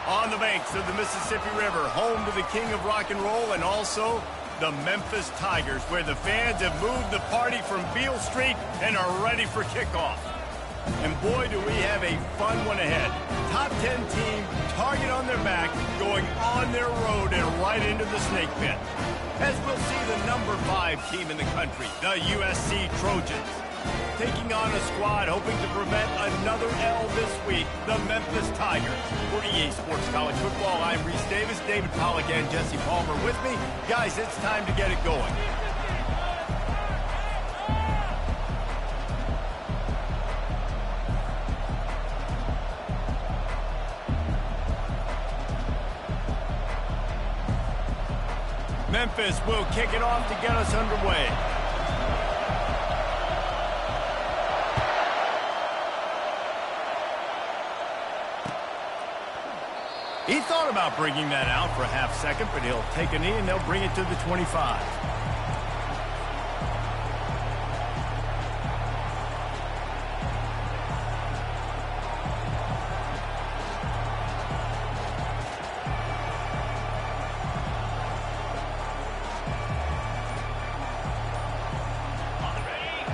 On the banks of the Mississippi River, home to the king of rock and roll and also the Memphis Tigers, where the fans have moved the party from Beale Street and are ready for kickoff. And boy, do we have a fun one ahead. Top 10 team, target on their back, going on their road and right into the snake pit. As we'll see the number 5 team in the country, the USC Trojans, taking on a squad hoping to prevent another L this week, the Memphis Tigers. For EA Sports College Football, I'm Reese Davis, David Pollack, and Jesse Palmer with me. Guys, it's time to get it going. Memphis will kick it off to get us underway. He thought about bringing that out for a half second, but he'll take a knee and they'll bring it to the 25.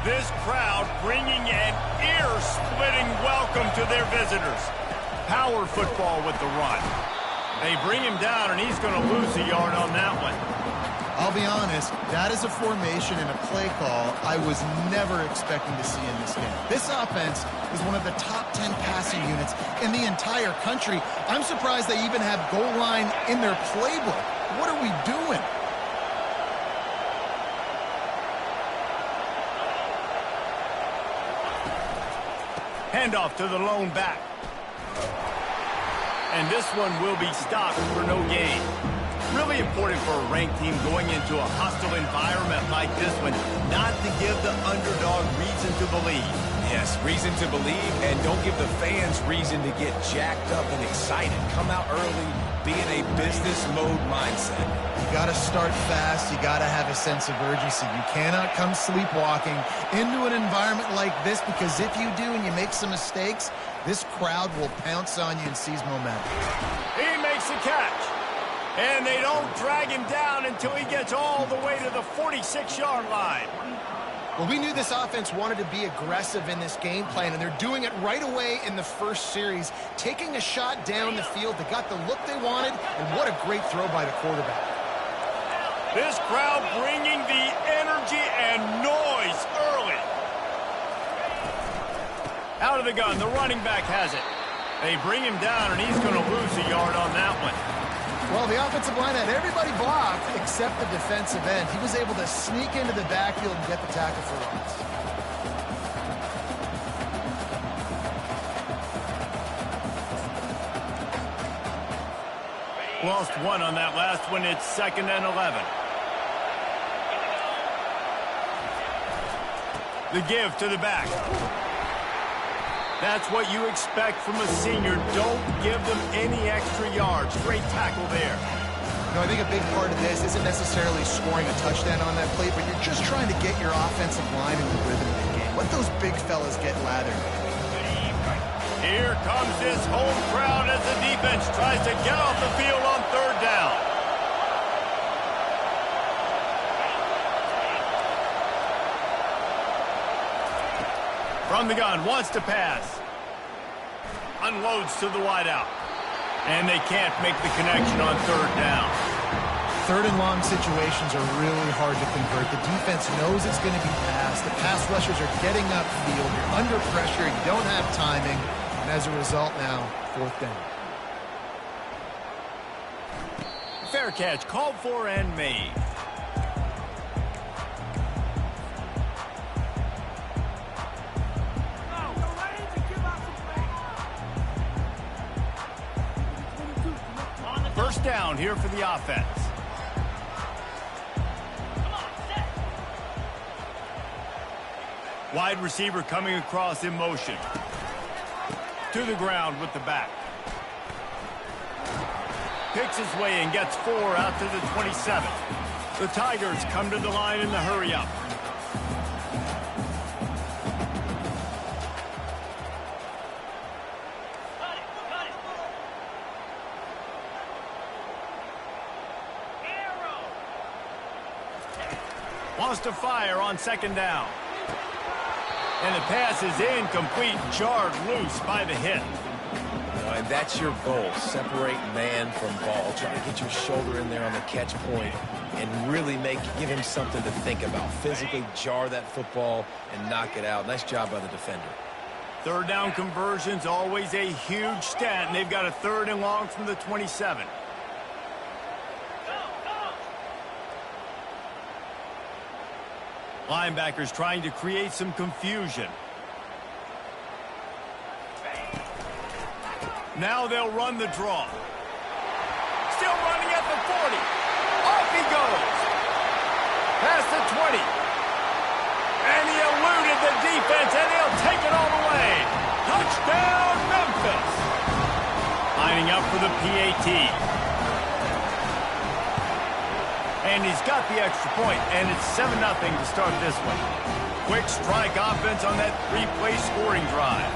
This crowd bringing an ear-splitting welcome to their visitors. Power football with the run. They bring him down, and he's going to lose a yard on that one. I'll be honest, that is a formation and a play call I was never expecting to see in this game. This offense is one of the top 10 passing units in the entire country. I'm surprised they even have goal line in their playbook. What are we doing? Handoff to the lone back. And this one will be stopped for no gain. Really important for a ranked team going into a hostile environment like this one, not to give the underdog reason to believe. Yes, reason to believe, and don't give the fans reason to get jacked up and excited. Come out early, be in a business mode mindset. You got to start fast. You got to have a sense of urgency. You cannot come sleepwalking into an environment like this, because if you do and you make some mistakes, this crowd will pounce on you and seize momentum. He makes the catch. And they don't drag him down until he gets all the way to the 46-yard line. Well, we knew this offense wanted to be aggressive in this game plan, and they're doing it right away in the first series, taking a shot down the field. They got the look they wanted, and what a great throw by the quarterback. This crowd bringing the energy and noise early. Out of the gun, the running back has it. They bring him down, and he's going to lose a yard on that one. Well, the offensive line had everybody blocked except the defensive end. He was able to sneak into the backfield and get the tackle for loss. Lost one on that last one. It's 2nd and 11. The give to the back. That's what you expect from a senior. Don't give them any extra yards. Great tackle there. You know, I think a big part of this isn't necessarily scoring a touchdown on that play, but you're just trying to get your offensive line in the rhythm of the game. Let those big fellas get lathered. Here comes this home crowd as the defense tries to get off the field on 3rd down. From the gun, wants to pass. Unloads to the wideout. And they can't make the connection on 3rd down. 3rd and long situations are really hard to convert. The defense knows it's going to be passed. The pass rushers are getting upfield. You're under pressure. You don't have timing. And as a result now, 4th down. Fair catch, called for and made. First down here for the offense. Wide receiver coming across in motion. To the ground with the back. Picks his way and gets 4 out to the 27. The Tigers come to the line in the hurry-up. wants to fire on second down. And the pass is incomplete, jarred loose by the hit. And that's your goal, separate man from ball. Try to get your shoulder in there on the catch point and really give him something to think about. Physically jar that football and knock it out. Nice job by the defender. Third down conversion's always a huge stat, and they've got a 3rd and long from the 27. Linebackers trying to create some confusion. Now they'll run the draw. Still running at the 40. Off he goes. Past the 20. And he eluded the defense, and he'll take it all the way. Touchdown, Memphis. Lining up for the PAT. And he's got the extra point, and it's 7-0 to start this one. Quick strike offense on that 3-play scoring drive.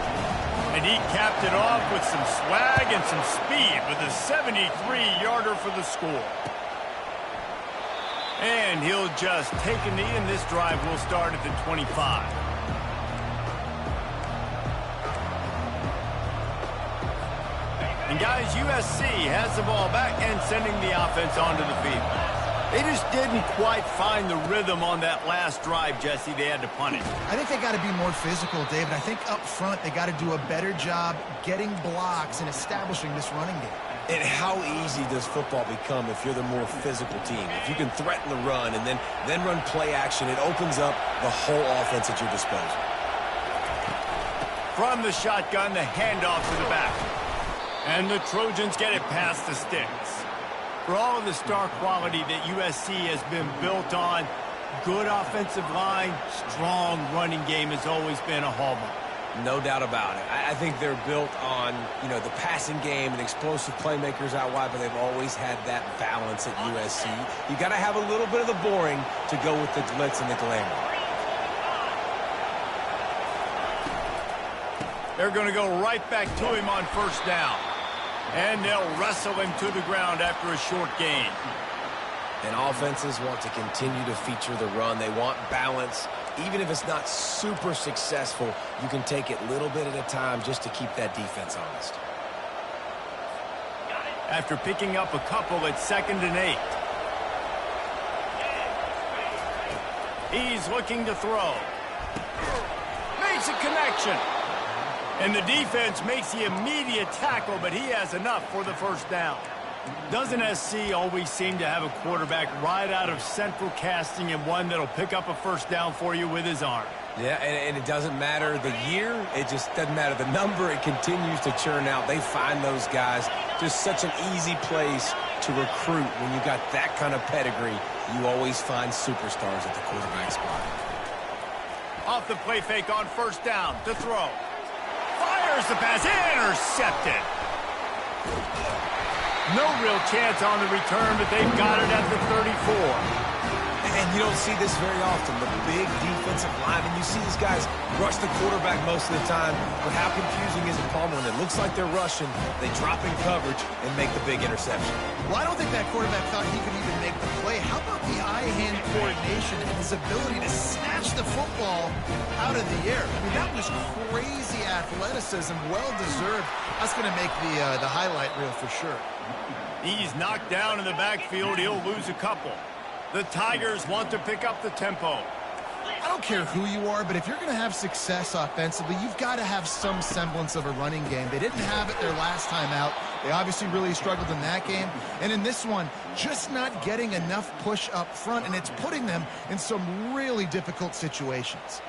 And he capped it off with some swag and some speed with a 73-yarder for the score. And he'll just take a knee, and this drive will start at the 25. And guys, USC has the ball back and sending the offense onto the field. They just didn't quite find the rhythm on that last drive, Jesse. They had to punt it. I think they got to be more physical, David. I think up front they got to do a better job getting blocks and establishing this running game. And how easy does football become if you're the more physical team? If you can threaten the run and then run play action, it opens up the whole offense at your disposal. From the shotgun, the handoff to the back. And the Trojans get it past the sticks. For all of the star quality that USC has been built on, good offensive line, strong running game has always been a hallmark. No doubt about it. I think they're built on, the passing game and explosive playmakers out wide, but they've always had that balance at USC. You got to have a little bit of the boring to go with the glitz and the glamour. They're going to go right back to him on first down. And they'll wrestle him to the ground after a short gain. And offenses want to continue to feature the run. They want balance. Even if it's not super successful, you can take it little bit at a time just to keep that defense honest. After picking up a couple at 2nd and 8. He's looking to throw. Makes a connection. And the defense makes the immediate tackle, but he has enough for the first down. Doesn't SC always seem to have a quarterback right out of central casting and one that'll pick up a first down for you with his arm? Yeah, and it doesn't matter the year. It just doesn't matter the number. It continues to churn out. They find those guys. Just such an easy place to recruit. When you got that kind of pedigree, you always find superstars at the quarterback spot. Off the play fake on first down to throw. Fires the pass, intercepted. No real chance on the return, but they've got it at the 34. And you don't see this very often, the big defensive linemen. You see these guys rush the quarterback most of the time, but how confusing is it, Palmer? When it looks like they're rushing, they drop in coverage and make the big interception. Well, I don't think that quarterback thought he could even make the play. How about the eye-hand coordination and his ability to snatch the football out of the air? I mean, that was crazy athleticism, well-deserved. That's going to make the highlight reel for sure. He's knocked down in the backfield. He'll lose a couple. The Tigers want to pick up the tempo. I don't care who you are, but if you're going to have success offensively, you've got to have some semblance of a running game. They didn't have it their last time out. They obviously really struggled in that game. And in this one, just not getting enough push up front, and it's putting them in some really difficult situations.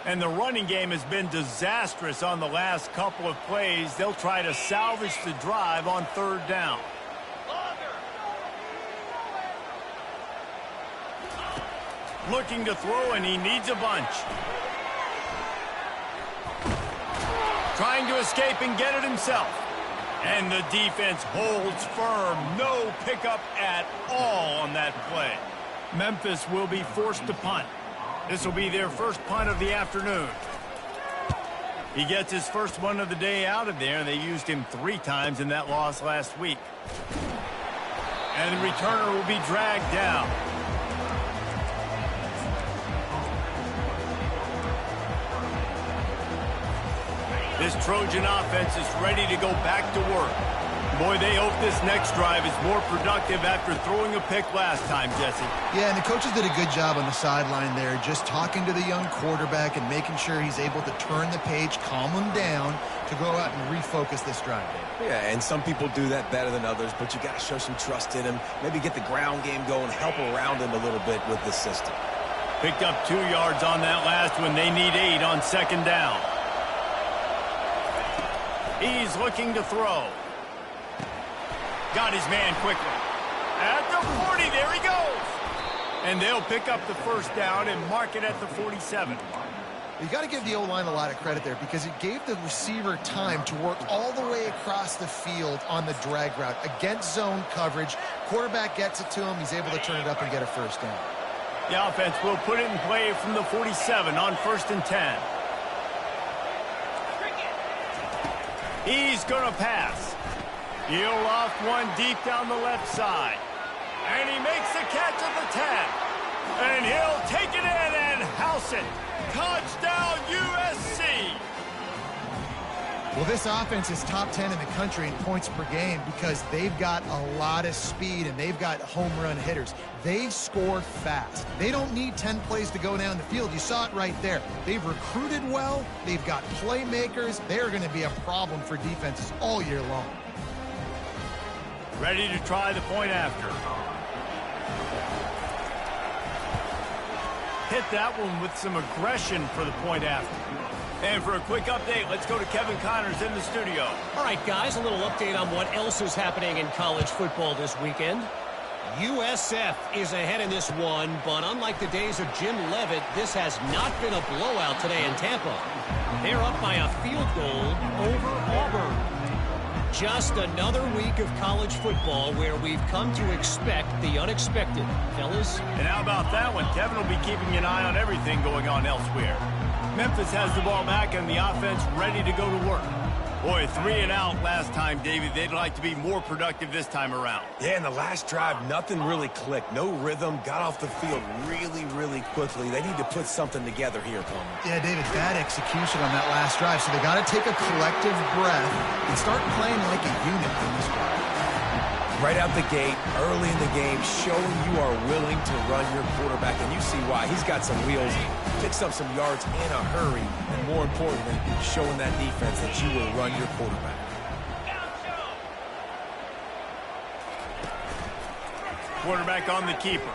And the running game has been disastrous on the last couple of plays. They'll try to salvage the drive on third down. Looking to throw, and he needs a bunch. Trying to escape and get it himself. And the defense holds firm. No pickup at all on that play. Memphis will be forced to punt. This will be their first punt of the afternoon. He gets his first one of the day out of there. They used him 3 times in that loss last week. And the returner will be dragged down. This Trojan offense is ready to go back to work. Boy, they hope this next drive is more productive after throwing a pick last time, Jesse. Yeah, and the coaches did a good job on the sideline there, just talking to the young quarterback and making sure he's able to turn the page, calm him down to go out and refocus this drive, Dave. Yeah, and some people do that better than others, but you got to show some trust in him. Maybe get the ground game going, help around him a little bit with this system. Picked up 2 yards on that last one. They need 8 on second down. He's looking to throw. Got his man quickly. At the 40, there he goes. And they'll pick up the first down and mark it at the 47. You got to give the O-line a lot of credit there because it gave the receiver time to work all the way across the field on the drag route against zone coverage. Quarterback gets it to him. He's able to turn it up and get a first down. The offense will put it in play from the 47 on 1st and 10. He's going to pass. He'll loft one deep down the left side. And he makes the catch at the 10. And he'll take it in and house it. Touchdown, USC. Well, this offense is top 10 in the country in points per game because they've got a lot of speed and they've got home run hitters. They score fast. They don't need 10 plays to go down the field. You saw it right there. They've recruited well. They've got playmakers. They're going to be a problem for defenses all year long. Ready to try the point after. Hit that one with some aggression for the point after. And for a quick update, let's go to Kevin Connors in the studio. All right, guys, a little update on what else is happening in college football this weekend. USF is ahead in this one, but unlike the days of Jim Leavitt, this has not been a blowout today in Tampa. They're up by a field goal over Auburn. Just another week of college football where we've come to expect the unexpected, fellas. And how about that one? Kevin will be keeping an eye on everything going on elsewhere. Memphis has the ball back and the offense ready to go to work. Boy, 3 and out last time, David. They'd like to be more productive this time around. Yeah, in the last drive, nothing really clicked. No rhythm, got off the field really quickly. They need to put something together here, Coleman. Yeah, David, bad execution on that last drive, so they got to take a collective breath and start playing like a unit in this drive. Right out the gate, early in the game, showing you are willing to run your quarterback, and you see why. He's got some wheels, picks up some yards in a hurry, and more importantly, showing that defense that you will run your quarterback. Quarterback on the keeper.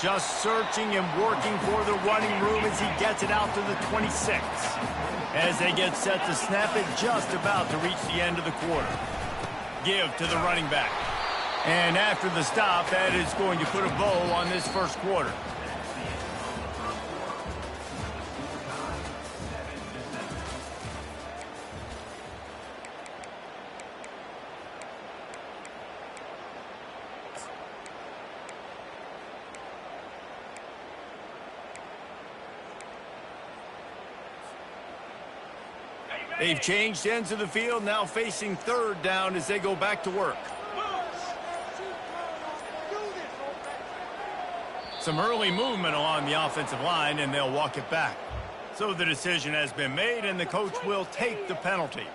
Just searching and working for the running room as he gets it out to the 26. As they get set to snap it, just about to reach the end of the quarter. Give to the running back. And after the stop, that is going to put a bow on this first quarter. They've changed ends of the field, now facing 3rd down as they go back to work. Some early movement along the offensive line, and they'll walk it back. So the decision has been made, and the coach will take the penalty.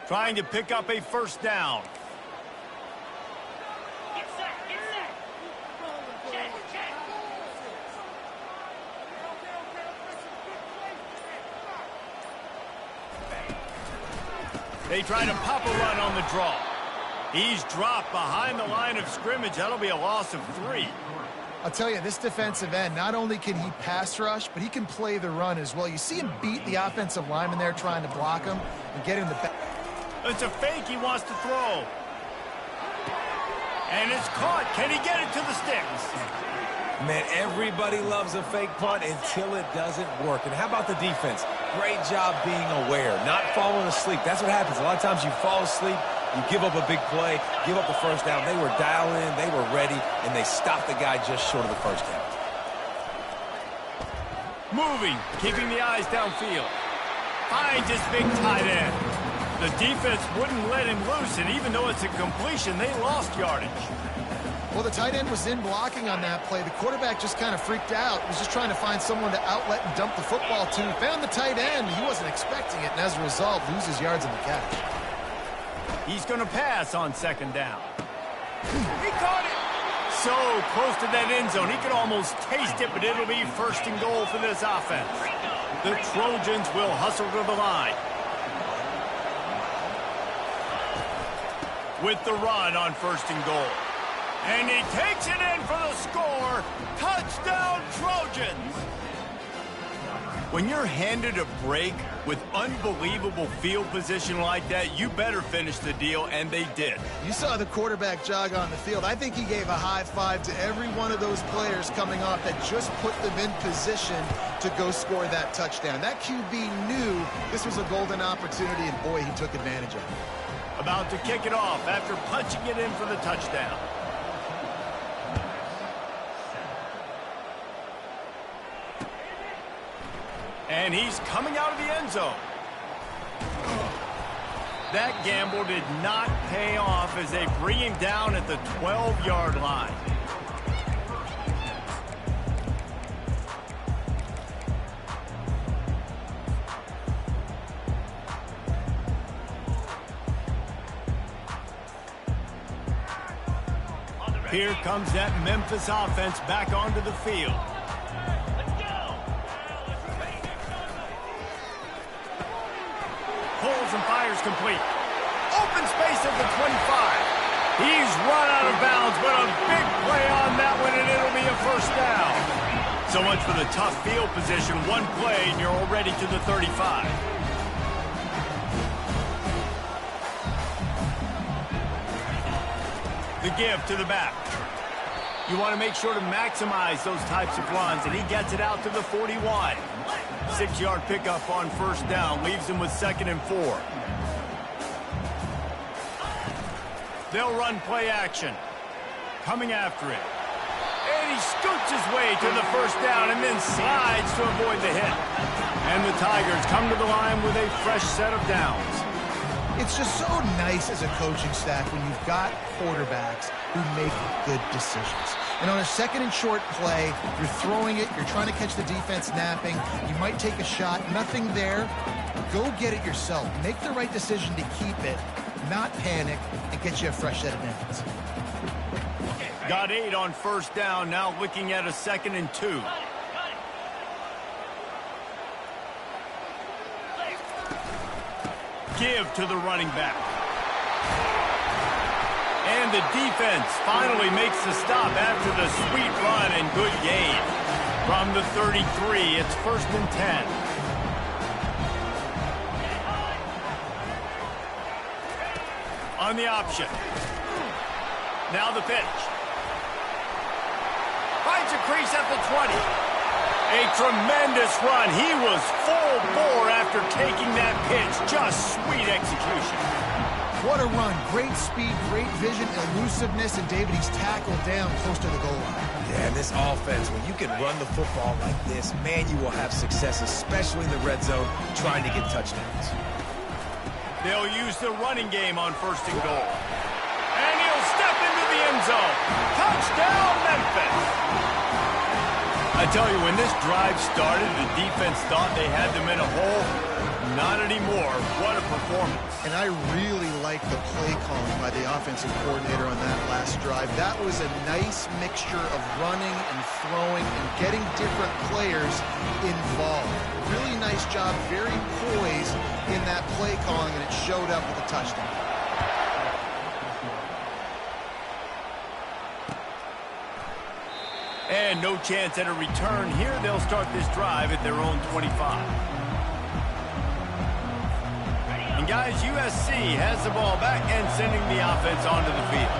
Trying to pick up a first down. They try to pop a run on the draw. He's dropped behind the line of scrimmage. That'll be a loss of 3. I'll tell you, this defensive end, not only can he pass rush, but he can play the run as well. You see him beat the offensive lineman there trying to block him and get him the back. It's a fake he wants to throw. And it's caught. Can he get it to the sticks? Man, everybody loves a fake punt until it doesn't work. And how about the defense? Great job being aware, not falling asleep. That's what happens. A lot of times you fall asleep, you give up a big play, give up the first down. They were dialed in, they were ready, and they stopped the guy just short of the first down. Moving, keeping the eyes downfield. Finds his big tight end. The defense wouldn't let him loose, and even though it's a completion, they lost yardage. Well, the tight end was in blocking on that play. The quarterback just kind of freaked out. He was just trying to find someone to outlet and dump the football to. Found the tight end. He wasn't expecting it, and as a result, loses yards in the catch. He's going to pass on second down. He caught it. So close to that end zone. He could almost taste it, but it'll be first and goal for this offense. The Trojans will hustle to the line. With the run on first and goal. And he takes it in for the score. Touchdown, Trojans! When you're handed a break with unbelievable field position like that, you better finish the deal, and they did. You saw the quarterback jog on the field. I think he gave a high five to every one of those players coming off that just put them in position to go score that touchdown. That QB knew this was a golden opportunity, and boy, he took advantage of it. About to kick it off after punching it in for the touchdown. And he's coming out of the end zone. That gamble did not pay off as they bring him down at the 12-yard line. Here comes that Memphis offense back onto the field. Pulls and fires complete. Open space at the 25. He's run out of bounds, but a big play on that one, and it'll be a first down. So much for the tough field position. One play, and you're already to the 35. The give to the back. You want to make sure to maximize those types of runs, and he gets it out to the 41. 6-yard pickup on first down, leaves him with 2nd and 4. They'll run play action. Coming after it. And he scoots his way to the first down and then slides to avoid the hit. And the Tigers come to the line with a fresh set of downs. It's just so nice as a coaching staff when you've got quarterbacks who make good decisions. And on a 2nd and short play, you're throwing it, you're trying to catch the defense napping, you might take a shot, nothing there. Go get it yourself. Make the right decision to keep it, not panic, and get you a fresh set of downs. Got 8 on first down, now looking at a 2nd and 2. Give to the running back. And the defense finally makes the stop after the sweet run and good gain. From the 33, it's 1st and 10. On the option. Now the pitch. Finds a crease at the 20. A tremendous run. He was full bore after taking that pitch. Just sweet execution. What a run. Great speed, great vision, elusiveness, and David, he's tackled down close to the goal line. Yeah, and this offense, when you can run the football like this, man, you will have success, especially in the red zone, trying to get touchdowns. They'll use the running game on 1st and goal. And he'll step into the end zone. Touchdown, Memphis! I tell you, when this drive started, the defense thought they had them in a hole. Not anymore. What a performance. And I really like the play calling by the offensive coordinator on that last drive. That was a nice mixture of running and throwing and getting different players involved. Really nice job, very poised in that play calling, and it showed up with a touchdown. And no chance at a return here. They'll start this drive at their own 25. And guys, USC has the ball back and sending the offense onto the field.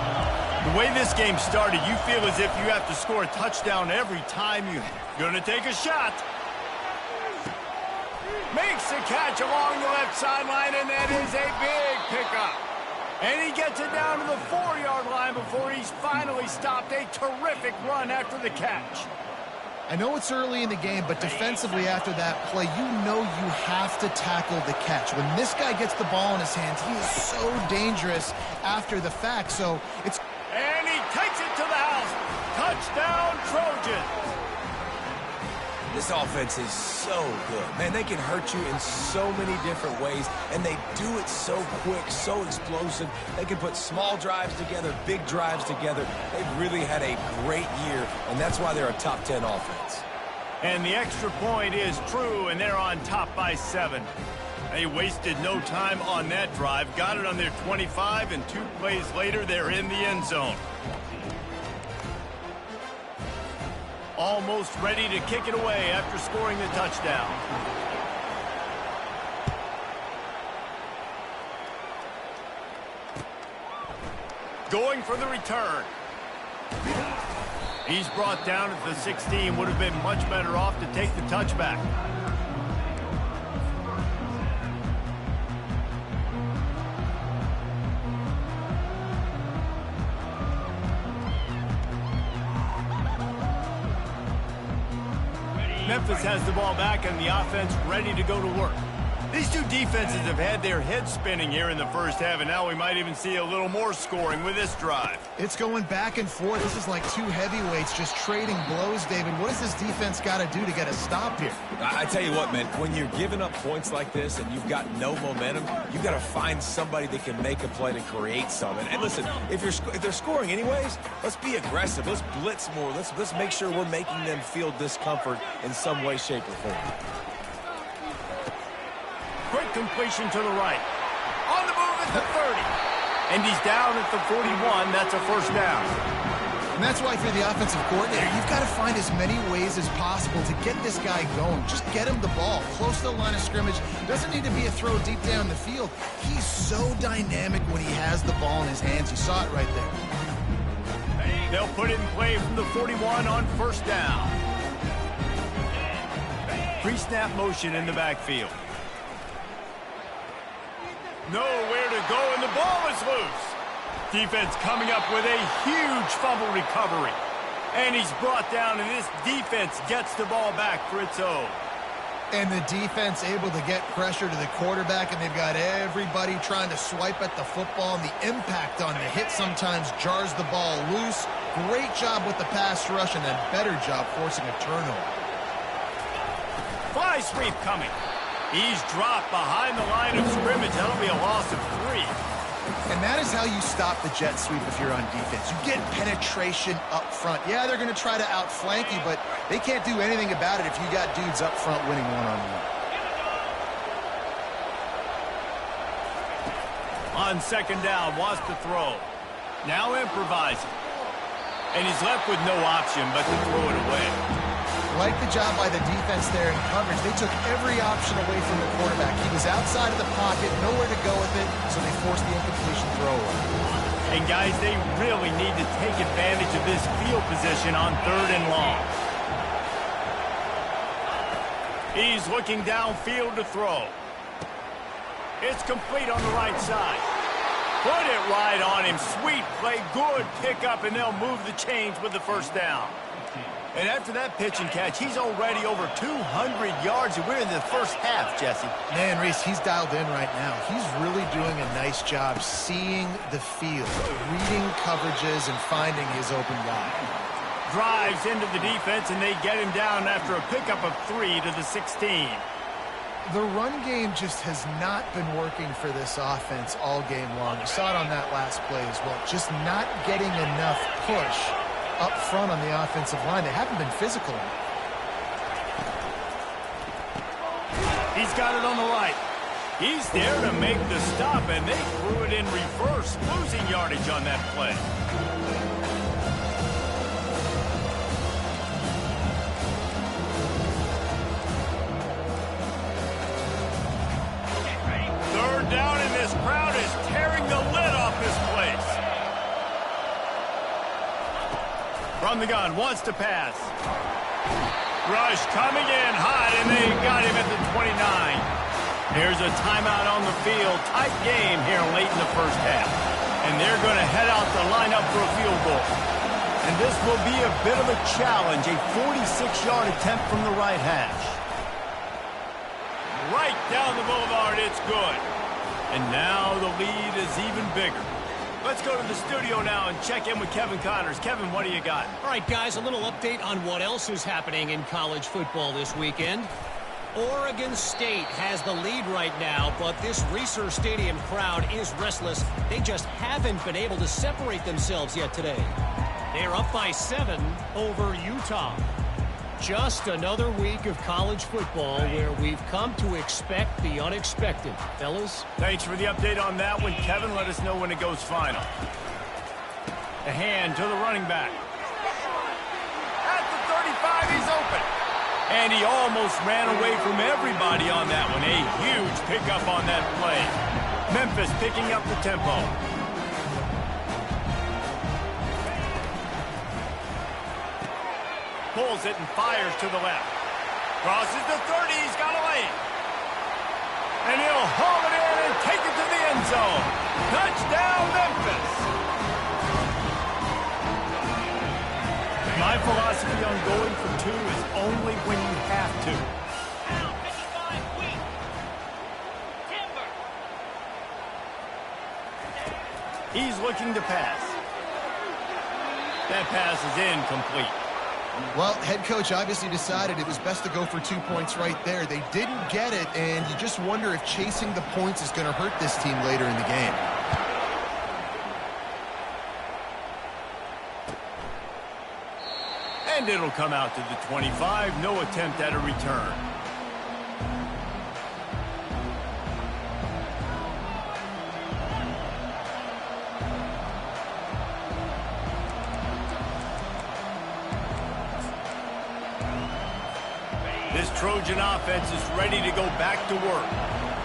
The way this game started, you feel as if you have to score a touchdown every time you're going to take a shot. Makes the catch along the left sideline, and that is a big pickup. And he gets it down to the 4-yard line before he's finally stopped. A terrific run after the catch. I know it's early in the game, but defensively after that play, you know you have to tackle the catch. When this guy gets the ball in his hands, he is so dangerous after the fact. So it's... And he takes it to the house. Touchdown, Trojans. This offense is so good. Man, they can hurt you in so many different ways, and they do it so quick, so explosive. They can put small drives together, big drives together. They've really had a great year, and that's why they're a top 10 offense. And the extra point is true, and they're on top by 7. They wasted no time on that drive. Got it on their 25, and 2 plays later, they're in the end zone. Almost ready to kick it away after scoring the touchdown. Going for the return. He's brought down at the 16. Would have been much better off to take the touchback. Memphis has the ball back and the offense ready to go to work. These two defenses have had their heads spinning here in the first half, and now we might even see a little more scoring with this drive. It's going back and forth. This is like two heavyweights just trading blows, David. What does this defense got to do to get a stop here? I tell you what, man, when you're giving up points like this and you've got no momentum, you've got to find somebody that can make a play to create something. And listen, if they're scoring anyways, let's be aggressive. Let's blitz more. Let's make sure we're making them feel discomfort in some way, shape, or form. Quick completion to the right. On the move at the 30. And he's down at the 41. That's a first down. And that's why, for the offensive coordinator, you've got to find as many ways as possible to get this guy going. Just get him the ball close to the line of scrimmage. Doesn't need to be a throw deep down the field. He's so dynamic when he has the ball in his hands. You saw it right there. They'll put it in play from the 41 on first down. Pre-snap motion in the backfield. Nowhere to go, and the ball is loose. Defense coming up with a huge fumble recovery. And he's brought down, and this defense gets the ball back for its own. And the defense able to get pressure to the quarterback, and they've got everybody trying to swipe at the football, and the impact on the hit sometimes jars the ball loose. Great job with the pass rush, and a better job forcing a turnover. Fly sweep coming. He's dropped behind the line of scrimmage. That'll be a loss of 3. And that is how you stop the jet sweep if you're on defense. You get penetration up front. Yeah, they're going to try to outflank you, but they can't do anything about it if you got dudes up front winning one-on-one. On second down, wants to throw. Now improvising. And he's left with no option but to throw it away. Like the job by the defense there in coverage. They took every option away from the quarterback. He was outside of the pocket, nowhere to go with it, so they forced the incompletion throw away. And guys, they really need to take advantage of this field position on 3rd and long. He's looking downfield to throw. It's complete on the right side. Put it right on him. Sweet play, good pickup, and they'll move the chains with the first down. And after that pitch and catch, he's already over 200 yards, and we're in the first half, Jesse. Man, Reese, he's dialed in right now. He's really doing a nice job seeing the field, reading coverages, and finding his open guy. Drives into the defense, and they get him down after a pickup of 3 to the 16. The run game just has not been working for this offense all game long. You saw it on that last play as well. Just not getting enough push up front on the offensive line. They haven't been physical enough. He's got it on the right. He's there to make the stop, and they threw it in reverse, losing yardage on that play. Third down, and this crowd is tearing the lid off this place. From the gun, wants to pass. Rush coming in hot, and they got him at the 29. Here's a timeout on the field. Tight game here late in the first half. And they're going to head out to line up for a field goal. And this will be a bit of a challenge, a 46-yard attempt from the right hash. Right down the boulevard, it's good. And now the lead is even bigger. Let's go to the studio now and check in with Kevin Connors. Kevin, what do you got? All right, guys, a little update on what else is happening in college football this weekend. Oregon State has the lead right now, but this Reser Stadium crowd is restless. They just haven't been able to separate themselves yet today. They're up by 7 over Utah. Just another week of college football where we've come to expect the unexpected. Fellas? Thanks for the update on that one, Kevin. Let us know when it goes final. The hand to the running back. At the 35, he's open. And he almost ran away from everybody on that one. A huge pickup on that play. Memphis picking up the tempo. Pulls it and fires to the left. Crosses the 30. He's got a lane. And he'll haul it in and take it to the end zone. Touchdown, Memphis. My philosophy on going for 2 is only when you have to. Down 55 weak. Timber. He's looking to pass. That pass is incomplete. Well, head coach obviously decided it was best to go for 2 points right there. They didn't get it, and you just wonder if chasing the points is going to hurt this team later in the game. And it'll come out to the 25. No attempt at a return. This Trojan offense is ready to go back to work.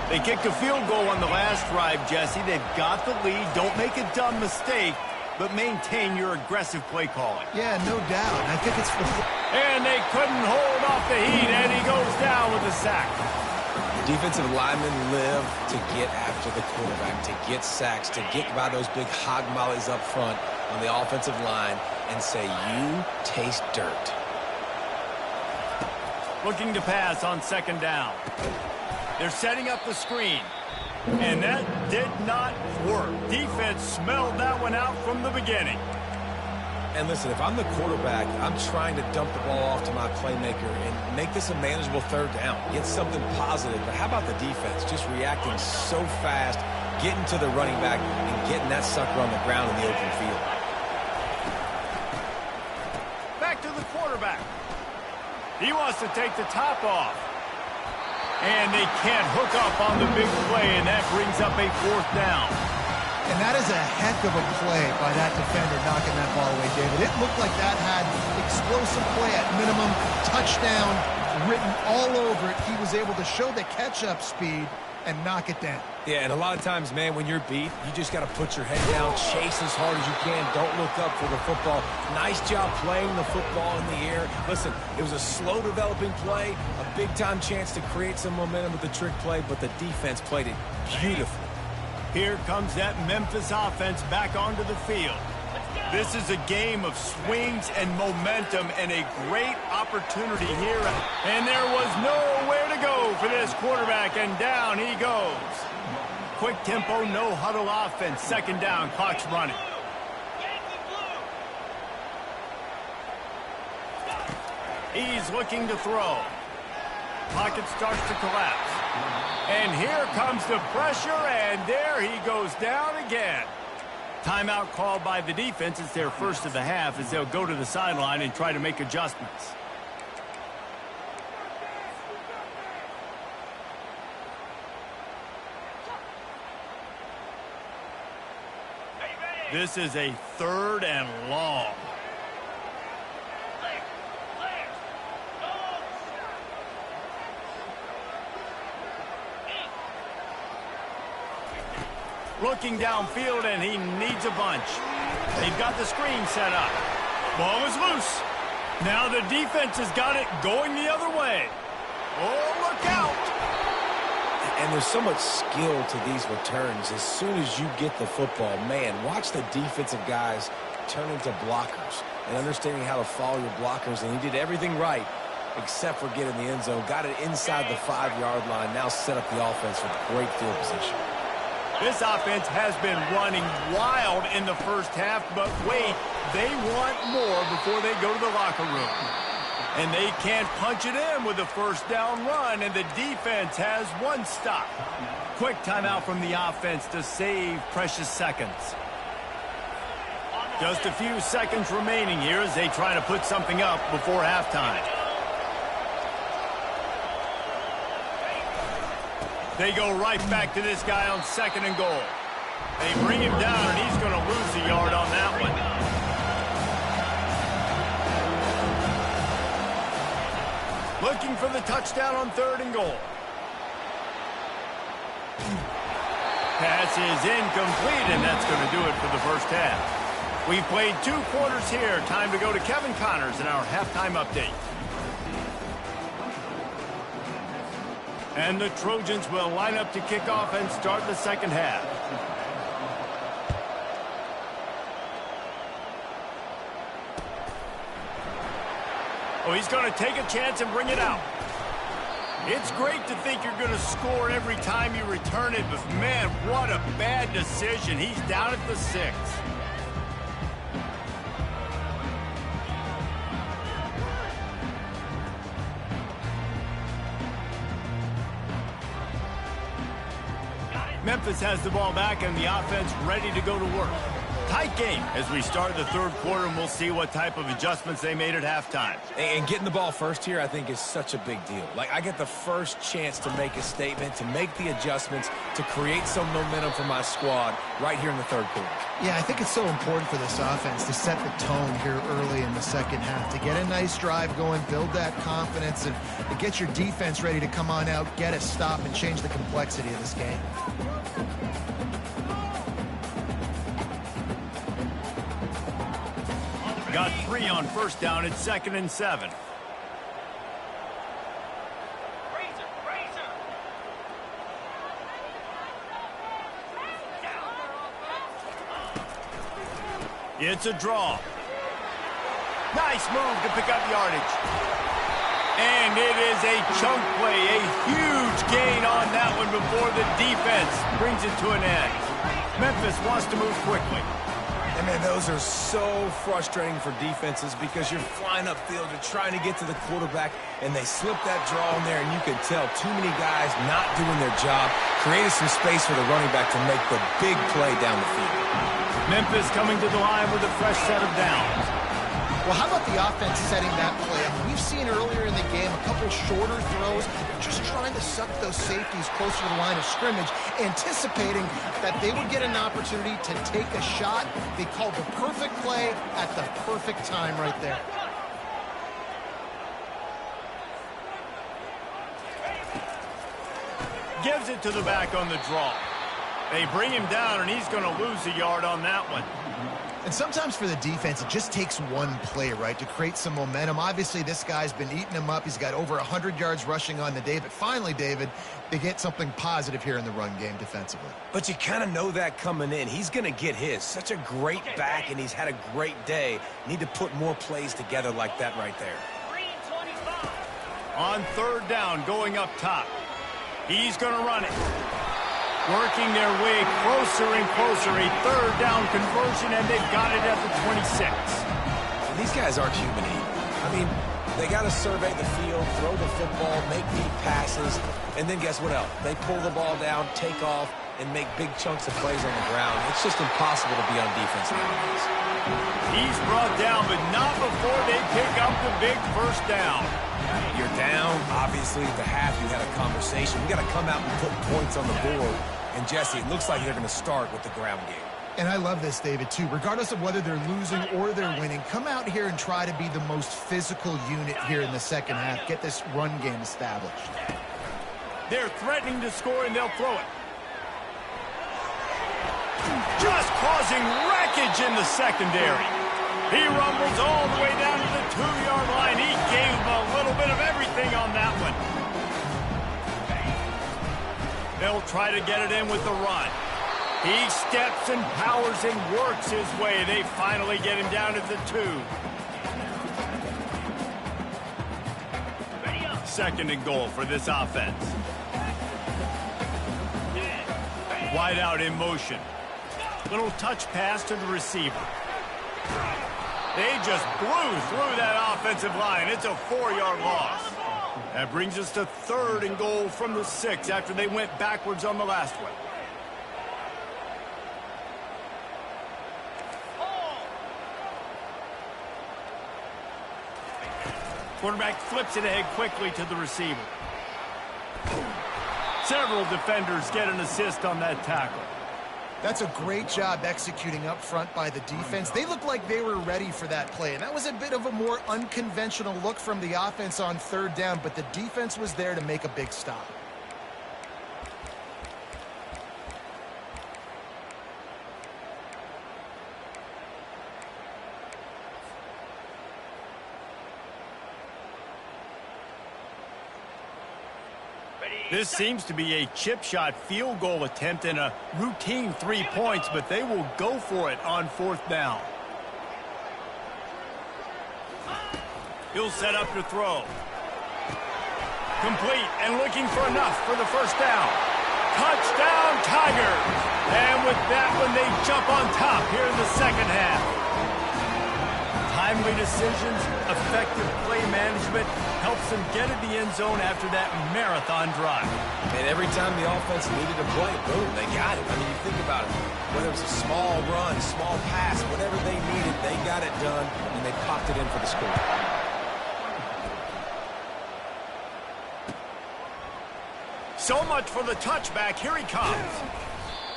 They kicked a field goal on the last drive, Jesse. They've got the lead. Don't make a dumb mistake, but maintain your aggressive play calling. Yeah, no doubt. I think it's the... And they couldn't hold off the heat, and he goes down with a sack. Defensive linemen live to get after the quarterback, to get sacks, to get by those big hog mollies up front on the offensive line and say, you taste dirt. Looking to pass on second down. They're setting up the screen. And that did not work. Defense smelled that one out from the beginning. And listen, if I'm the quarterback, I'm trying to dump the ball off to my playmaker and make this a manageable third down. Get something positive. But how about the defense? Just reacting so fast, getting to the running back, and getting that sucker on the ground in the open field. Back to the quarterback. He wants to take the top off. And they can't hook up on the big play, and that brings up a fourth down. And that is a heck of a play by that defender knocking that ball away, David. It looked like that had explosive play at minimum, touchdown written all over it. He was able to show the catch-up speed and knock it down. Yeah, and a lot of times, man, when you're beat, you just got to put your head down, chase as hard as you can, don't look up for the football. Nice job playing the football in the air. Listen, it was a slow-developing play, a big-time chance to create some momentum with the trick play, but the defense played it beautifully. Here comes that Memphis offense back onto the field. This is a game of swings and momentum and a great opportunity here. And there was nowhere to go for this quarterback, and down he goes. Quick tempo, no huddle offense. Second down, clock's running. He's looking to throw. Pocket starts to collapse. And here comes the pressure, and there he goes down again. Timeout called by the defense. It's their first of the half as they'll go to the sideline and try to make adjustments. This is a third and long. Looking downfield, and he needs a bunch. They've got the screen set up. Ball is loose. Now the defense has got it going the other way. Oh, look out! And there's so much skill to these returns. As soon as you get the football, man, watch the defensive guys turn into blockers and understanding how to follow your blockers. And he did everything right except for getting the end zone. Got it inside the 5-yard line. Now set up the offense with great field position. This offense has been running wild in the first half, but wait, they want more before they go to the locker room. And they can't punch it in with a first down run, and the defense has one stop. Quick timeout from the offense to save precious seconds. Just a few seconds remaining here as they try to put something up before halftime. They go right back to this guy on 2nd and goal. They bring him down, and he's going to lose a yard on that one. Looking for the touchdown on 3rd and goal. Pass is incomplete, and that's going to do it for the first half. We've played 2 quarters here. Time to go to Kevin Connors in our halftime update. And the Trojans will line up to kick off and start the second half. Oh, he's going to take a chance and bring it out. It's great to think you're going to score every time you return it, but man, what a bad decision. He's down at the 6. Memphis has the ball back and the offense ready to go to work. Tight game as we start the 3rd quarter, and we'll see what type of adjustments they made at halftime. And getting the ball first here, I think, is such a big deal. Like, I get the first chance to make a statement, to make the adjustments, to create some momentum for my squad right here in the 3rd quarter. Yeah, I think it's so important for this offense to set the tone here early in the second half, to get a nice drive going, build that confidence, and to get your defense ready to come on out, get a stop, and change the complexity of this game. Got 3 on 1st down at 2nd and 7. It's a draw. Nice move to pick up yardage. And it is a chunk play, a huge gain on that one before the defense brings it to an end. Memphis wants to move quickly. And man, those are so frustrating for defenses because you're flying upfield, you're trying to get to the quarterback, and they slip that draw in there, and you can tell too many guys not doing their job, created some space for the running back to make the big play down the field. Memphis coming to the line with a fresh set of downs. Well, how about the offense setting that play up? We've seen earlier in the game a couple shorter throws, just trying to suck those safeties closer to the line of scrimmage, anticipating that they would get an opportunity to take a shot. They called the perfect play at the perfect time right there. Gives it to the back on the draw. They bring him down, and he's going to lose a yard on that one. And sometimes for the defense, it just takes one play, right, to create some momentum. Obviously, this guy's been eating him up. He's got over 100 yards rushing on the day. But finally, David, they get something positive here in the run game defensively. But you kind of know that coming in. He's going to get his. Such a great back, and he's had a great day. Need to put more plays together like that right there. On 3rd down, going up top. He's going to run it. Working their way closer and closer. A 3rd down conversion, and they've got it at the 26. These guys aren't human heat. I mean, they got to survey the field, throw the football, make deep passes, and then guess what else? They pull the ball down, take off, and make big chunks of plays on the ground. It's just impossible to be on defense nowadays. He's brought down, but not before they pick up the big 1st down. You're down. Obviously, at the half, you had a conversation. We got to come out and put points on the board. And, Jesse, it looks like they're going to start with the ground game. And I love this, David, too. Regardless of whether they're losing or they're winning, come out here and try to be the most physical unit here in the second half. Get this run game established. They're threatening to score, and they'll throw it. Just causing wreckage in the secondary. He rumbles all the way down to the 2-yard line. He gave him a little bit of everything on that one. They'll try to get it in with the run. He steps and powers and works his way. They finally get him down to the 2. Second and goal for this offense. Wide out in motion. Little touch pass to the receiver. They just blew through that offensive line. It's a 4-yard loss. That brings us to third and goal from the 6 after they went backwards on the last one. Quarterback flips it ahead quickly to the receiver. Several defenders get an assist on that tackle. That's a great job executing up front by the defense. They looked like they were ready for that play, and that was a bit of a more unconventional look from the offense on third down, but the defense was there to make a big stop. This seems to be a chip shot field goal attempt and a routine 3 points, but they will go for it on fourth down. He'll set up to throw. Complete and looking for enough for the first down. Touchdown, Tigers! And with that one, they jump on top here in the second half. Timely decisions, effective play management helps them get in the end zone after that marathon drive. And every time the offense needed a play, boom, they got it. I mean, you think about it. Whether it was a small run, small pass, whatever they needed, they got it done, and they popped it in for the score. So much for the touchback. Here he comes.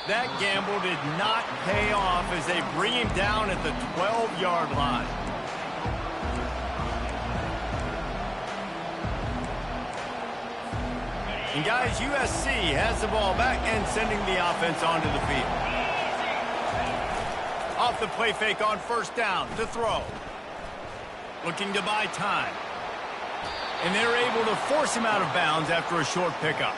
That gamble did not pay off as they bring him down at the 12-yard line. And guys, USC has the ball back and sending the offense onto the field. Off the play fake on first down to throw. Looking to buy time. And they're able to force him out of bounds after a short pickup.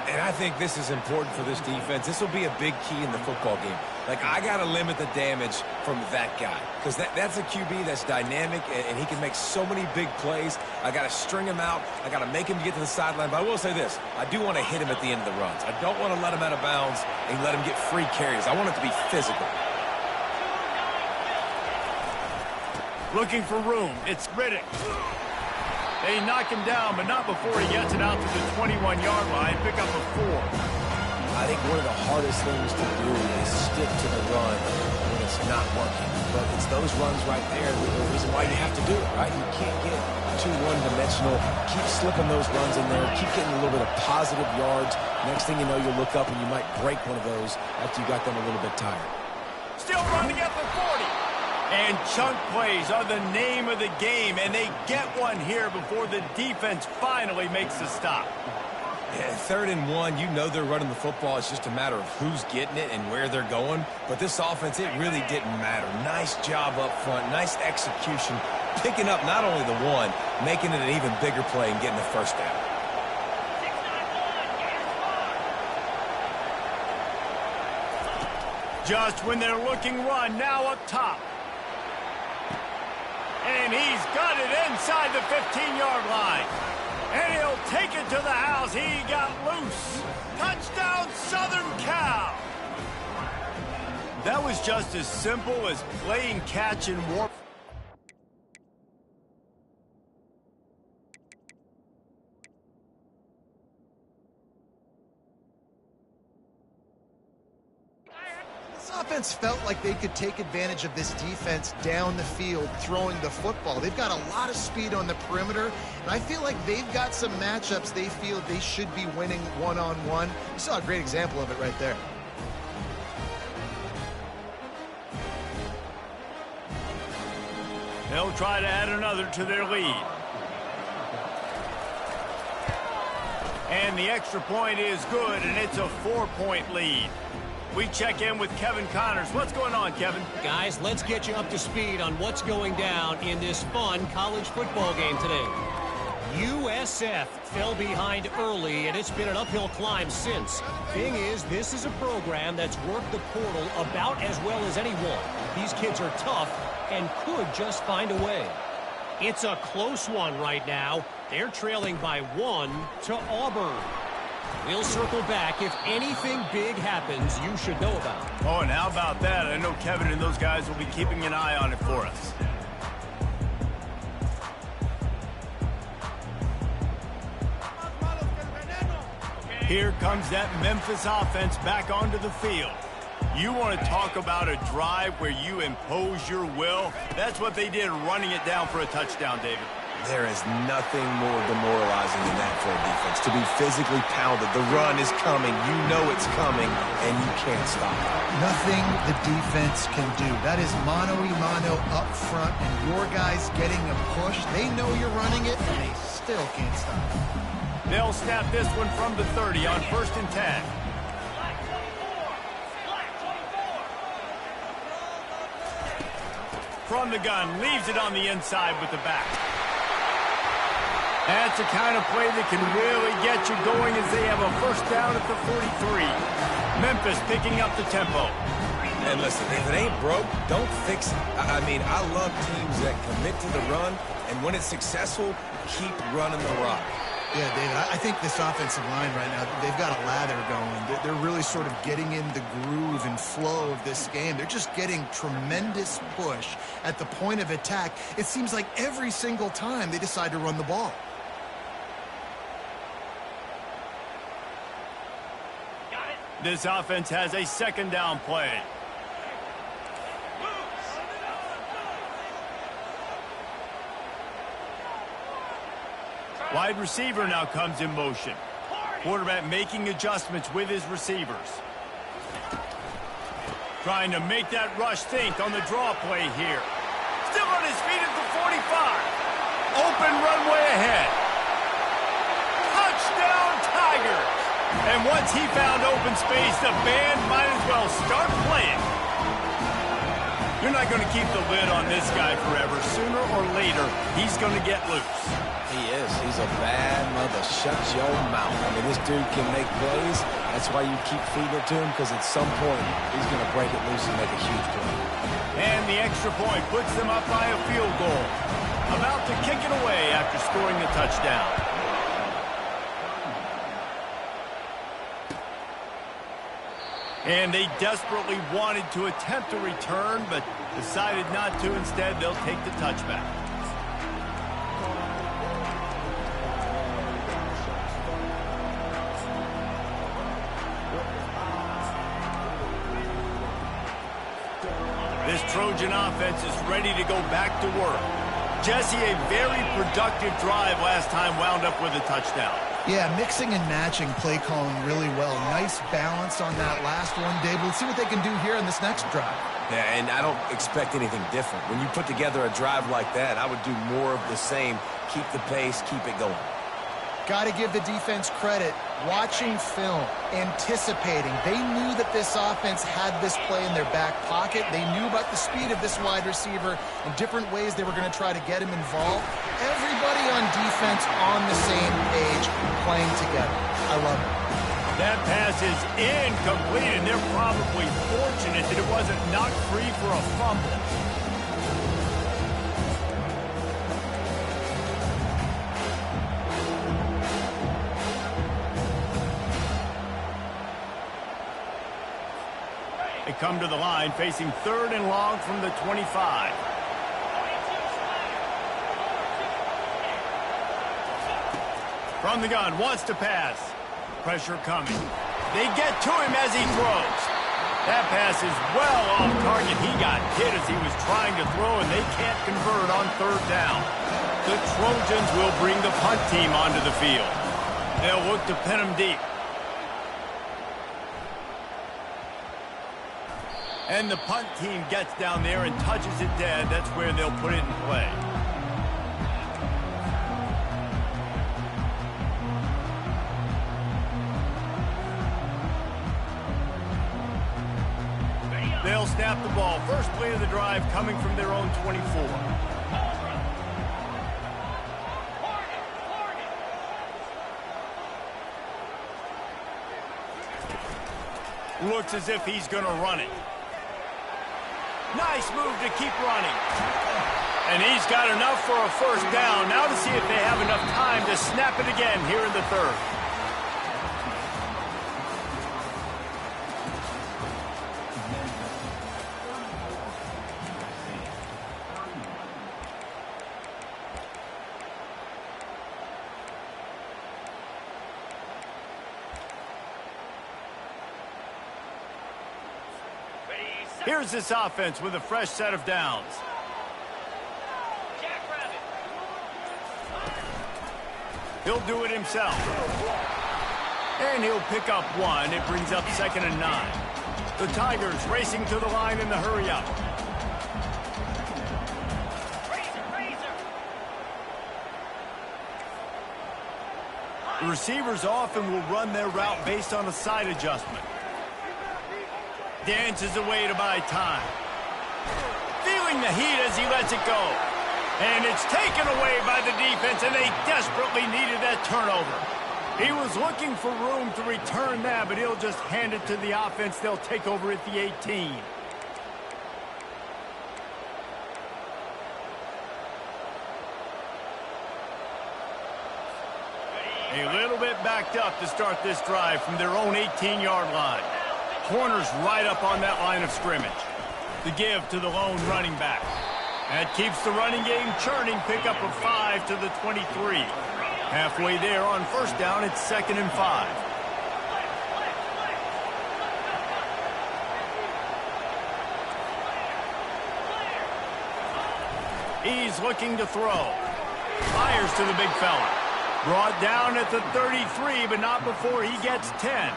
And I think this is important for this defense. This will be a big key in the football game. Like, I got to limit the damage from that guy. Because that's a QB that's dynamic, and he can make so many big plays. I got to string him out. I got to make him get to the sideline. But I will say this. I do want to hit him at the end of the runs. I don't want to let him out of bounds and let him get free carries. I want it to be physical. Looking for room. It's Riddick. They knock him down, but not before he gets it out to the 21-yard line. Pick up a 4. I think one of the hardest things to do is stick to the run when it's not working. But it's those runs right there, the reason why you have to do it, right? You can't get too one-dimensional. Keep slipping those runs in there. Keep getting a little bit of positive yards. Next thing you know, you'll look up and you might break one of those after you got them a little bit tired. Still running at the 40. And chunk plays are the name of the game, and they get one here before the defense finally makes the stop. Yeah, 3rd and 1, you know they're running the football. It's just a matter of who's getting it and where they're going. But this offense, it really didn't matter. Nice job up front, nice execution, picking up not only the one, making it an even bigger play and getting the first down. Just when they're looking run, now up top. And he's got it inside the 15-yard line. And he'll take it to the house. He got loose. Touchdown, Southern Cal. That was just as simple as playing catch and warp. Offense felt like they could take advantage of this defense down the field throwing the football. They've got a lot of speed on the perimeter, and I feel like they've got some matchups they feel they should be winning one-on-one. You saw a great example of it right there. They'll try to add another to their lead. And the extra point is good, and it's a 4-point lead. We check in with Kevin Connors. What's going on, Kevin? Guys, let's get you up to speed on what's going down in this fun college football game today. USF fell behind early, and it's been an uphill climb since. Thing is, this is a program that's worked the portal about as well as anyone. These kids are tough and could just find a way. It's a close one right now. They're trailing by 1 to Auburn. We'll circle back if anything big happens you should know about. Oh, and how about that? I know Kevin and those guys will be keeping an eye on it for us. Here comes that Memphis offense back onto the field. You want to talk about a drive where you impose your will? That's what they did, running it down for a touchdown, David. There is nothing more demoralizing than that for a defense. To be physically pounded, the run is coming, you know it's coming, and you can't stop it. Nothing the defense can do. That is mano-a-mano up front, and your guys getting a push. They know you're running it, and they still can't stop it. They'll snap this one from the 30 on 1st and 10. From the gun, leaves it on the inside with the back. That's the kind of play that can really get you going as they have a first down at the 43. Memphis picking up the tempo. And listen, if it ain't broke, don't fix it. I mean, I love teams that commit to the run, and when it's successful, keep running the rock. Yeah, David, I think this offensive line right now, they've got a lather going. They're really sort of getting in the groove and flow of this game. They're just getting tremendous push at the point of attack. It seems like every single time they decide to run the ball. This offense has a 2nd down play. Wide receiver now comes in motion. Quarterback making adjustments with his receivers. Trying to make that rush think on the draw play here. Still on his feet at the 45. Open runway ahead. Touchdown Tigers! And once he found open space, the band might as well start playing. You're not going to keep the lid on this guy forever. Sooner or later, he's going to get loose. He is. He's a bad mother. Shut your mouth. I mean, this dude can make plays. That's why you keep feeding it to him, because at some point, he's going to break it loose and make a huge play. And the extra point puts them up by a field goal. About to kick it away after scoring the touchdown. And they desperately wanted to attempt a return, but decided not to. Instead, they'll take the touchback. This Trojan offense is ready to go back to work. Jesse, a very productive drive last time wound up with a touchdown. Yeah, mixing and matching play calling really well. Nice balance on that last one, Dave. Let's see what they can do here in this next drive. Yeah, and I don't expect anything different. When you put together a drive like that, I would do more of the same. Keep the pace, keep it going. Got to give the defense credit. Watching film, anticipating. They knew that this offense had this play in their back pocket. They knew about the speed of this wide receiver and different ways they were going to try to get him involved. Everybody on defense on the same page, playing together. I love it. That pass is incomplete, and they're probably fortunate that it wasn't knocked free for a fumble. They come to the line facing 3rd and long from the 25. From the gun, wants to pass. Pressure coming. They get to him as he throws. That pass is well off target. He got hit as he was trying to throw, and they can't convert on 3rd down. The Trojans will bring the punt team onto the field. They'll look to pin him deep. And the punt team gets down there and touches it dead. That's where they'll put it in play. snap the ball. First play of the drive coming from their own 24. Looks as if he's going to run it. Nice move to keep running. And he's got enough for a first down. Now to see if they have enough time to snap it again here in the third. Here's this offense with a fresh set of downs. He'll do it himself. And he'll pick up one. It brings up 2nd and 9. The Tigers racing to the line in the hurry-up. The receivers often will run their route based on a side adjustment. Dances away to buy time. Feeling the heat as he lets it go. And it's taken away by the defense, and they desperately needed that turnover. He was looking for room to return that, but he'll just hand it to the offense. They'll take over at the 18. A little bit backed up to start this drive from their own 18-yard line. Corners right up on that line of scrimmage. The give to the lone running back. That keeps the running game churning. Pickup of 5 to the 23. Halfway there on first down, it's 2nd and 5. He's looking to throw. Fires to the big fella. Brought down at the 33, but not before he gets 10.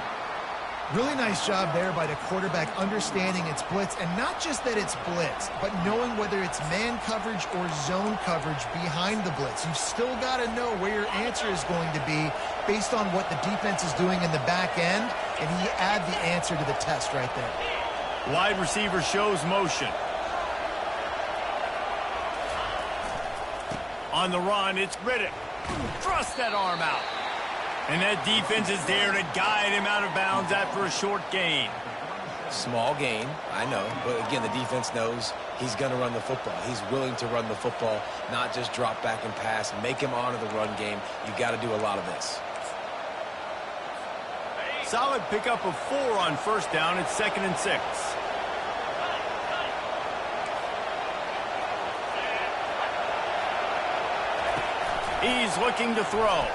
Really nice job there by the quarterback understanding it's blitz, and not just that it's blitz, but knowing whether it's man coverage or zone coverage behind the blitz. You've still got to know where your answer is going to be based on what the defense is doing in the back end, and he add the answer to the test right there. Wide receiver shows motion. On the run, it's Riddick. Thrust that arm out. And that defense is there to guide him out of bounds after a short gain. Small gain, I know. But again, the defense knows he's going to run the football. He's willing to run the football, not just drop back and pass. Make him honor the run game. You got to do a lot of this. Solid pickup of 4 on first down. It's 2nd and 6. He's looking to throw.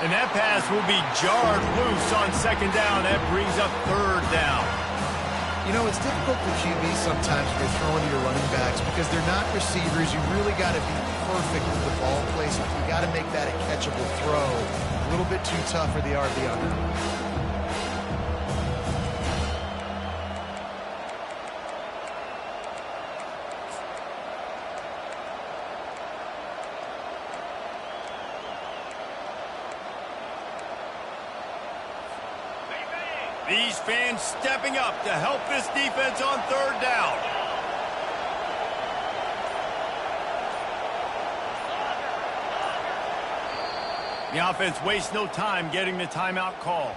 And that pass will be jarred loose on 2nd down. That brings up 3rd down. You know, it's difficult for QBs sometimes when you're throwing to your running backs because they're not receivers. You really got to be perfect with the ball placement. You got to make that a catchable throw. A little bit too tough for the RB on that. These fans stepping up to help this defense on 3rd down. The offense wastes no time getting the timeout call.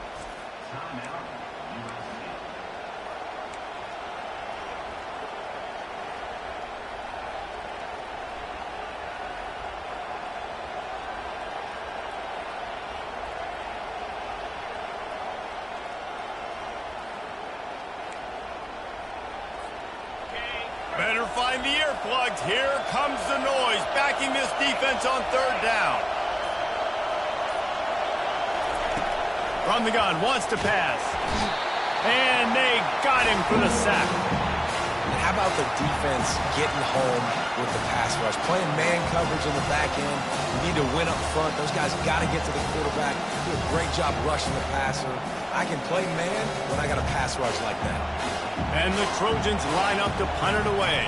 Better find the earplugs. Here comes the noise, backing this defense on 3rd down. From the gun, wants to pass. And they got him for the sack. How about the defense getting home with the pass rush? Playing man coverage in the back end. You need to win up front. Those guys got to get to the quarterback. Do a great job rushing the passer. I can play man when I got a pass rush like that. And the Trojans line up to punt it away.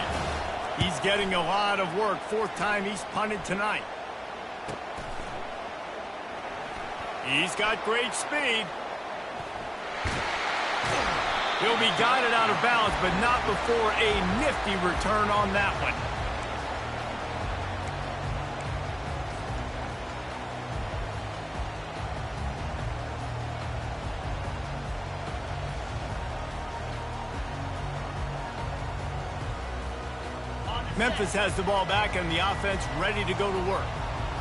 He's getting a lot of work. 4th time he's punted tonight. He's got great speed. He'll be guided out of bounds, but not before a nifty return on that one. Memphis has the ball back and the offense ready to go to work.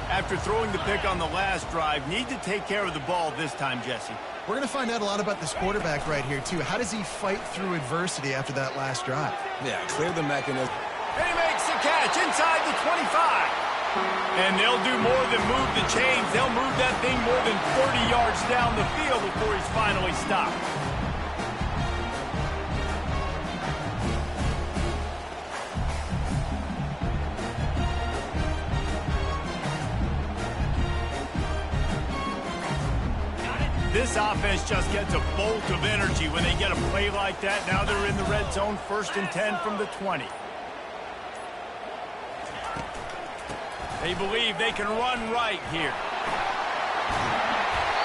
After throwing the pick on the last drive, need to take care of the ball this time, Jesse. We're going to find out a lot about this quarterback right here, too. How does he fight through adversity after that last drive? Yeah, clear the mechanism. And he makes the catch inside the 25. And they'll do more than move the chains. They'll move that thing more than 40 yards down the field before he's finally stopped. This offense just gets a bolt of energy when they get a play like that. Now they're in the red zone, 1st and 10 from the 20. They believe they can run right here.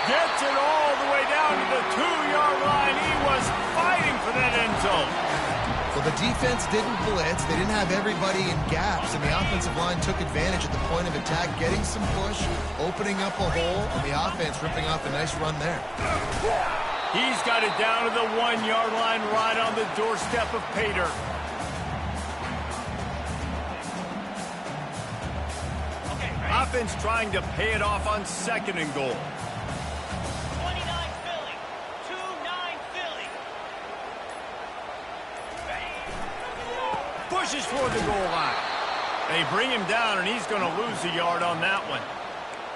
Gets it all the way down to the 2-yard line. He was fighting for that end zone. Well, the defense didn't blitz. They didn't have everybody in gaps, and the offensive line took advantage at the point of attack, getting some push, opening up a hole, and the offense ripping off a nice run there. He's got it down to the 1-yard line right on the doorstep of Pater. Offense trying to pay it off on 2nd and goal. 29 Philly. 2-9 Philly. Pushes for the goal line. They bring him down, and he's going to lose a yard on that one.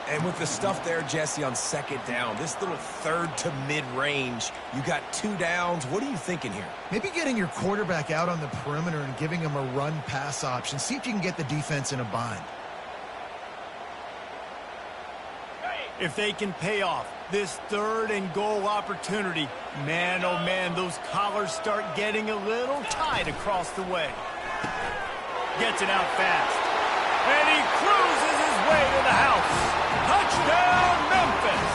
And with the stuff there, Jesse, on 2nd down, this little 3rd to mid-range, you got 2 downs. What are you thinking here? Maybe getting your quarterback out on the perimeter and giving him a run-pass option. See if you can get the defense in a bind. If they can pay off this 3rd and goal opportunity, man, oh man, those collars start getting a little tight across the way. Gets it out fast. And he cruises his way to the house. Touchdown, Memphis!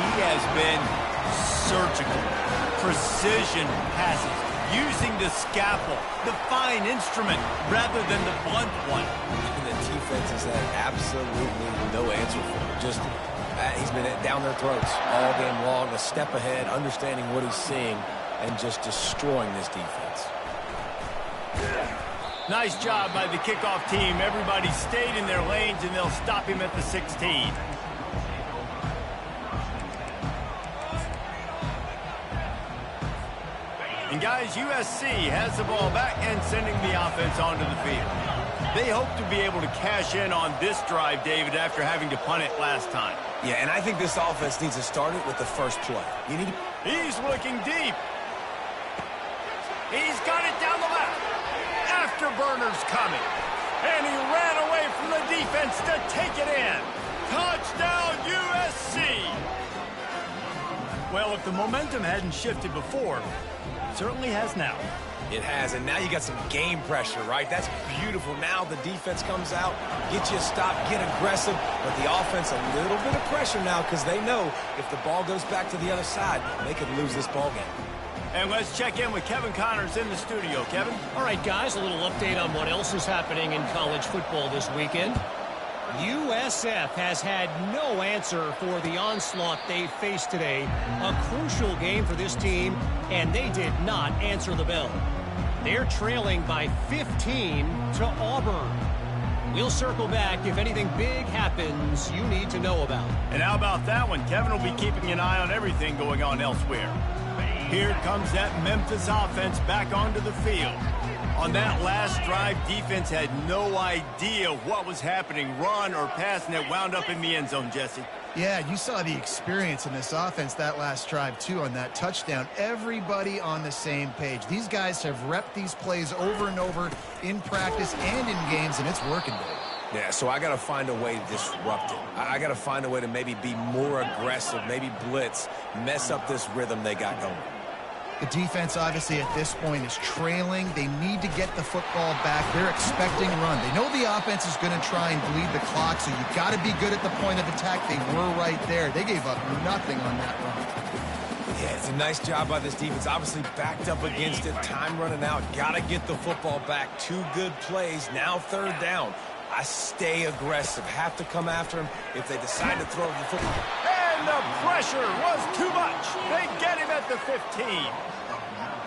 He has been surgical. Precision passes. Using the scalpel, the fine instrument, rather than the blunt one. And the defense has had absolutely no answer for him. Just, he's been down their throats all game long, a step ahead, understanding what he's seeing, and just destroying this defense. Nice job by the kickoff team. Everybody stayed in their lanes, and they'll stop him at the 16. And guys, USC has the ball back and sending the offense onto the field. They hope to be able to cash in on this drive, David, after having to punt it last time. Yeah, and I think this offense needs to start it with the first play. He's looking deep. He's got it down the left. Afterburner's coming. And he ran away from the defense to take it in. Touchdown, USC! Well, if the momentum hadn't shifted before, it certainly has now. It has, and now you got some game pressure, right? That's beautiful. Now the defense comes out, get you a stop, get aggressive, but the offense a little bit of pressure now because they know if the ball goes back to the other side, they could lose this ball game. And let's check in with Kevin Connors in the studio. Kevin? All right, guys, a little update on what else is happening in college football this weekend. USF has had no answer for the onslaught they faced today. A crucial game for this team, and they did not answer the bell. They're trailing by 15 to Auburn. We'll circle back if anything big happens you need to know about. And how about that one? Kevin will be keeping an eye on everything going on elsewhere. Here comes that Memphis offense back onto the field. On that last drive, defense had no idea what was happening, run or pass, and it wound up in the end zone, Jesse. Yeah, you saw the experience in this offense that last drive, too, on that touchdown. Everybody on the same page. These guys have repped these plays over and over in practice and in games, and it's working, Dave. Yeah, so I got to find a way to disrupt it. I got to find a way to maybe be more aggressive, maybe blitz, mess up this rhythm they got going. The defense, obviously, at this point is trailing. They need to get the football back. They're expecting run. They know the offense is going to try and bleed the clock, so you've got to be good at the point of attack. They were right there. They gave up nothing on that run. Yeah, it's a nice job by this defense. Obviously backed up against it. Time running out. Got to get the football back. 2 good plays. Now 3rd down. I stay aggressive. Have to come after him if they decide to throw the football. And the pressure was too much. They get him at the 15.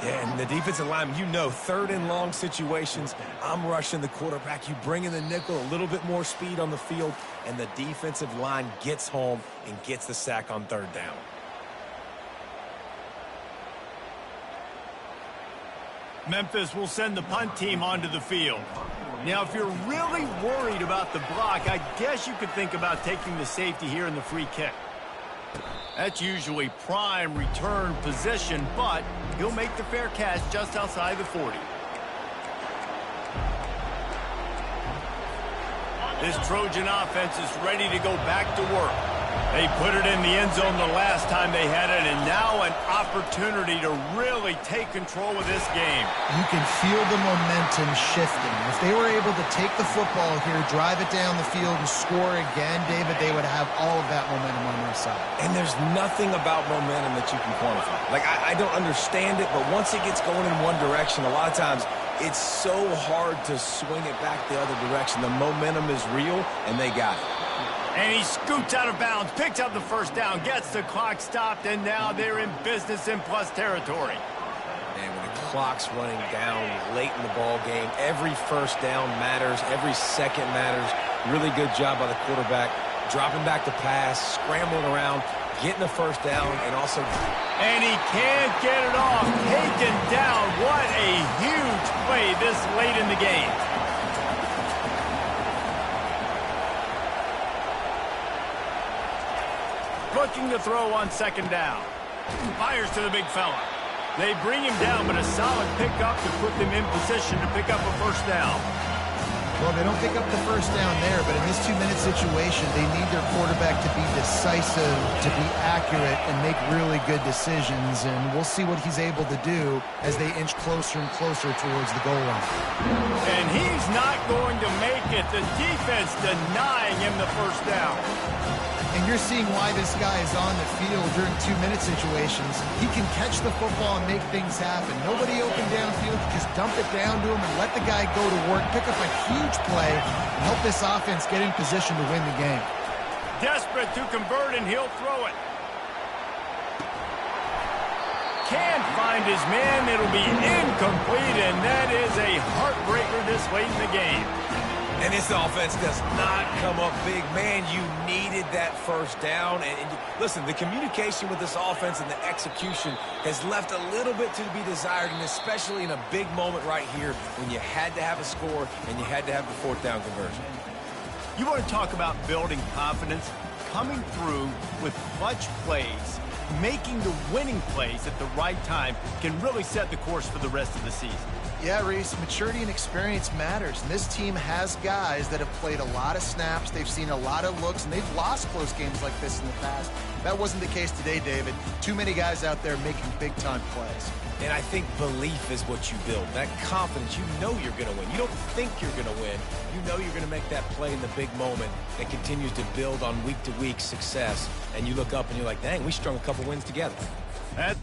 Yeah, and the defensive lineman, you know, 3rd and long situations, I'm rushing the quarterback. You bring in the nickel, a little bit more speed on the field, and the defensive line gets home and gets the sack on 3rd down. Memphis will send the punt team onto the field. Now, if you're really worried about the block, I guess you could think about taking the safety here in the free kick. That's usually prime return position, but he'll make the fair catch just outside the 40. This Trojan offense is ready to go back to work. They put it in the end zone the last time they had it, and now an opportunity to really take control of this game. You can feel the momentum shifting. If they were able to take the football here, drive it down the field, and score again, David, they would have all of that momentum on their side. And there's nothing about momentum that you can quantify. Like, I don't understand it, but once it gets going in one direction, a lot of times it's so hard to swing it back the other direction. The momentum is real, and they got it. And he scoots out of bounds, picks up the 1st down, gets the clock stopped, and now they're in business in plus territory. And when the clock's running down late in the ball game, every 1st down matters, every second matters. Really good job by the quarterback, dropping back to pass, scrambling around, getting the 1st down, and also... And he can't get it off, taken down. What a huge play this late in the game. Looking to throw on 2nd down. Fires to the big fella. They bring him down, but a solid pickup to put them in position to pick up a 1st down. Well, they don't pick up the 1st down there, but in this 2-minute situation, they need their quarterback to be decisive, to be accurate, and make really good decisions. And we'll see what he's able to do as they inch closer and closer towards the goal line. And he's not going to make it. The defense denying him the 1st down. And you're seeing why this guy is on the field during 2-minute situations. He can catch the football and make things happen. Nobody open downfield, just dump it down to him and let the guy go to work, pick up a huge play, and help this offense get in position to win the game. Desperate to convert, and he'll throw it. Can't find his man. It'll be incomplete, and that is a heartbreaker this late in the game. And this offense does not come up big. Man, you needed that 1st down. And listen, the communication with this offense and the execution has left a little bit to be desired, and especially in a big moment right here when you had to have a score and you had to have the 4th down conversion. You want to talk about building confidence? Coming through with clutch plays, making the winning plays at the right time can really set the course for the rest of the season. Yeah, Reese, maturity and experience matters. And this team has guys that have played a lot of snaps. They've seen a lot of looks, and they've lost close games like this in the past. That wasn't the case today, David. Too many guys out there making big-time plays. And I think belief is what you build. That confidence, you know you're going to win. You don't think you're going to win. You know you're going to make that play in the big moment that continues to build on week-to-week success. And you look up and you're like, dang, we strung a couple wins together. That